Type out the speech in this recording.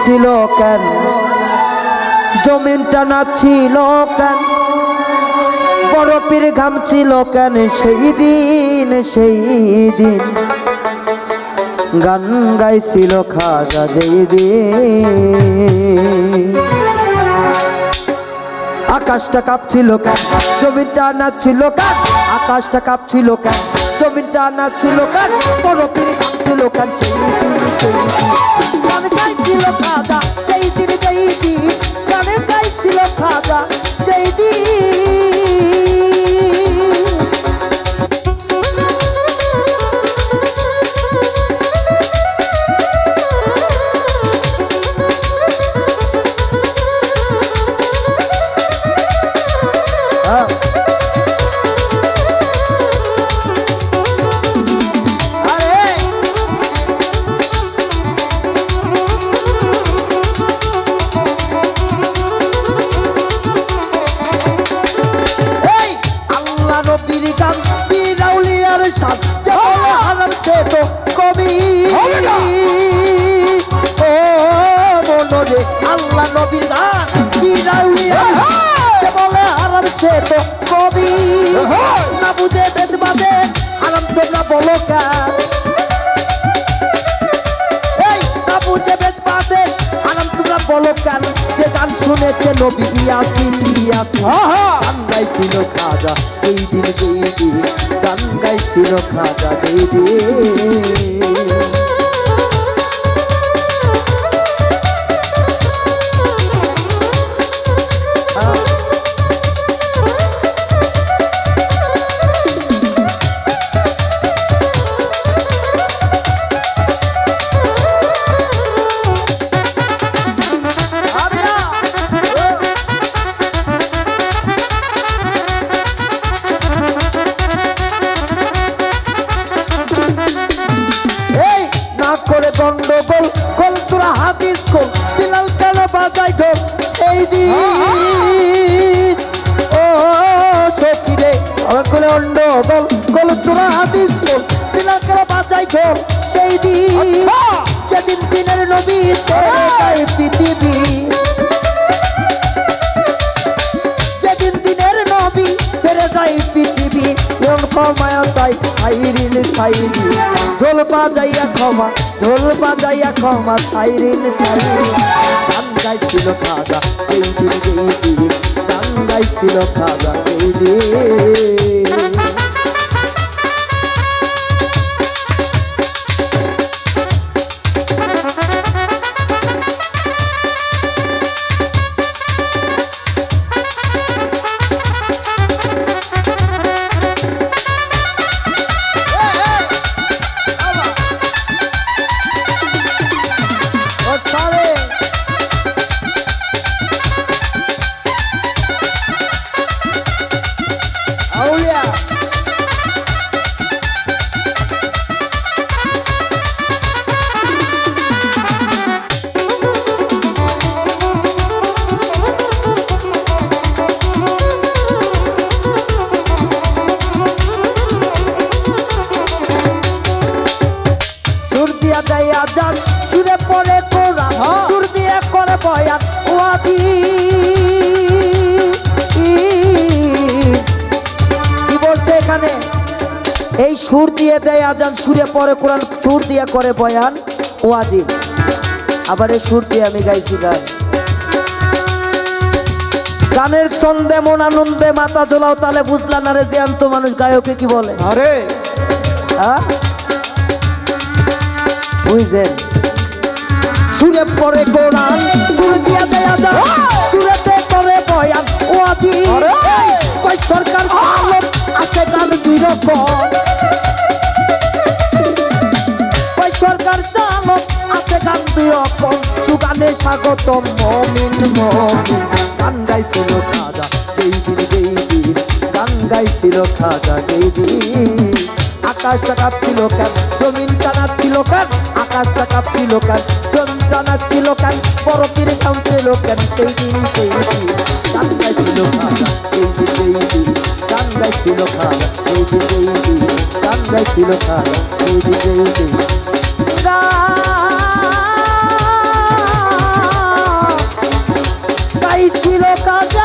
ছিল কেন জমিনটা নাচছিল কেন বরফের ঘাম ছিল কেন সেই দিন গান গাইছিল খাজা যেই দিন আকাশটা কাঁপছিল কেন জমিনটা নাচছিল কেন আকাশটা কাঁপছিল কেন জমিনটা নাচছিল কেন বরফের ঘাম ছিল কেন সেই দিন গান গাইছিল খাজা সেই দিন গান গাইছিল খাজা সেই দিন আল্লাহ নবীর গান বিরাউলিয়া বলে হারাম সে তো কবি না বুঝে বেদ বাদে হারাম তোমরা বলো কেন এই না বুঝে বেদ বাদে হারাম তোমরা বলো কেন যে গান শুনেছে নবী ইয়াসিন গান গাইছিল খাজা এই দিন গান গাইছিল খাজা এই দিন সেদিন দিনের নবী ছেড়ে যায় পৃথিবী যেদিন দিনের নবী ছেড়ে যায় পৃথিবী ক্ষমায়া চাই সাইরিন ঢোল বাজাইয়া ক্ষমা সাইরিন গান গাইছিল খাজা এই দিন গান গাইছিল খাজা এই দিন এই সুর দিয়ে দেয় আজান সুরে পরে কোরআন সুর দিয়ে করে বয়ান ওয়াজিব আবার এই সুর দিয়ে আমি গাইছি গান গানের ছন্দে মন আনন্দে মাথা ঝোলাও তাহলে বুঝলা না রে জ্যান্ত মানুষ গায়কে কি বলে আরে হ্যাঁ বুঝছেন সুরে পরে কোরআন সুর দিয়ে দেয় আজান সুরেতে করে বয়ান ওয়াজিব কই সরকার আলো আছে গান দুই রকম সরকার চালক আছে গান দুই রকম সুগানে স্বাগতম মমিন গান গাইছিল খাজা সেই দিন গান গাইছিল খাজা সেই দিন আকাশটা কাঁপছিল কেন জমিনটা নাচছিল কেন আকাশটা কাঁপছিল কেন জমিনটা নাচছিল কেন বরফের ঘাম ছিল কেন সেই দিন গান গাইছিল খাজা সেই দিন গান গাইছিল খাজা সেই দিন গান গাইছিল খাজা সেই দিন ছিল কাজ